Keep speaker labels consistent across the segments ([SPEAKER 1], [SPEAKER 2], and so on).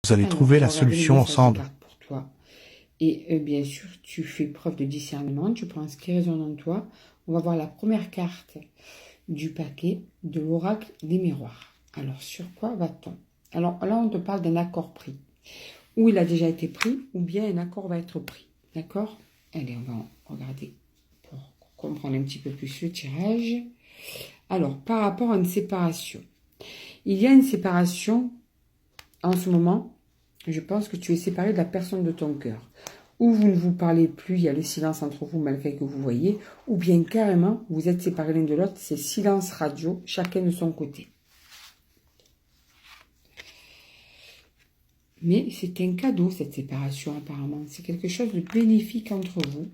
[SPEAKER 1] Vous allez trouver la solution ensemble.
[SPEAKER 2] Pour toi. Et bien sûr, tu fais preuve de discernement, tu prends ce qui résonne en toi. On va voir la première carte du paquet de l'oracle des miroirs. Alors, sur quoi va-t-on? Alors là, on te parle d'un accord pris. Ou il a déjà été pris, ou bien un accord va être pris. D'accord? Allez, on va regarder pour comprendre un petit peu plus le tirage. Alors, par rapport à une séparation. Il y a une séparation en ce moment. Je pense que tu es séparé de la personne de ton cœur. Ou vous ne vous parlez plus, il y a le silence entre vous malgré que vous voyez. Ou bien carrément, vous êtes séparés l'un de l'autre, c'est silence radio, chacun de son côté. Mais c'est un cadeau, cette séparation, apparemment. C'est quelque chose de bénéfique entre vous.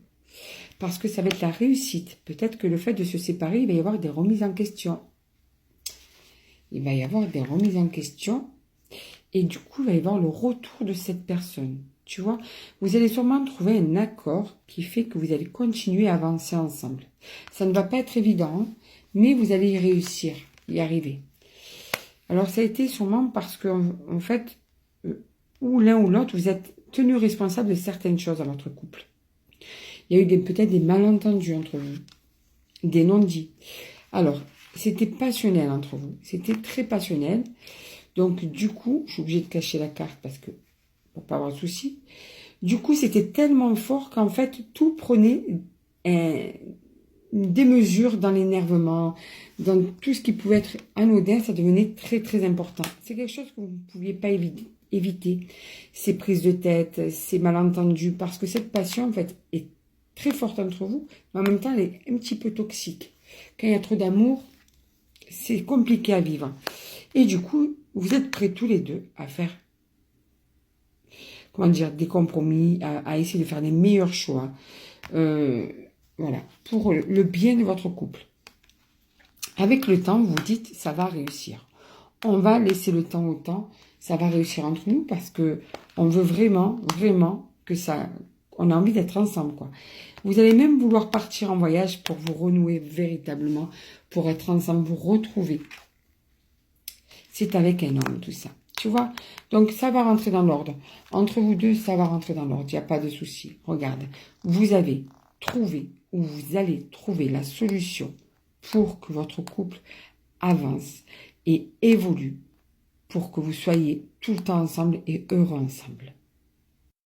[SPEAKER 2] Parce que ça va être la réussite. Peut-être que le fait de se séparer, il va y avoir des remises en question. Il va y avoir des remises en question. Et du coup, il va y avoir le retour de cette personne. Tu vois, vous allez sûrement trouver un accord qui fait que vous allez continuer à avancer ensemble. Ça ne va pas être évident, mais vous allez y réussir, y arriver. Alors, ça a été sûrement parce que, en fait, ou l'un ou l'autre, vous êtes tenu responsable de certaines choses dans votre couple. Il y a eu peut-être des malentendus entre vous, des non-dits. Alors, c'était passionnel entre vous, c'était très passionnel. Donc, du coup, je suis obligée de cacher la carte parce que, pour pas avoir de soucis. Du coup, c'était tellement fort qu'en fait, tout prenait une démesure dans l'énervement, dans tout ce qui pouvait être anodin, ça devenait très, très important. C'est quelque chose que vous ne pouviez pas éviter. Ces prises de tête, ces malentendus, parce que cette passion, en fait, est très forte entre vous, mais en même temps, elle est un petit peu toxique. Quand il y a trop d'amour, c'est compliqué à vivre. Et du coup, vous êtes prêts tous les deux à faire, comment dire, des compromis, à essayer de faire les meilleurs choix, voilà, pour le bien de votre couple. Avec le temps, vous dites, ça va réussir. On va laisser le temps au temps, ça va réussir entre nous parce que on veut vraiment, vraiment que ça, on a envie d'être ensemble, quoi. Vous allez même vouloir partir en voyage pour vous renouer véritablement, pour être ensemble, vous retrouver. C'est avec un homme, tout ça. Tu vois? Donc, ça va rentrer dans l'ordre. Entre vous deux, ça va rentrer dans l'ordre. Il n'y a pas de souci. Regarde, vous avez trouvé, ou vous allez trouver la solution pour que votre couple avance et évolue, pour que vous soyez tout le temps ensemble et heureux ensemble.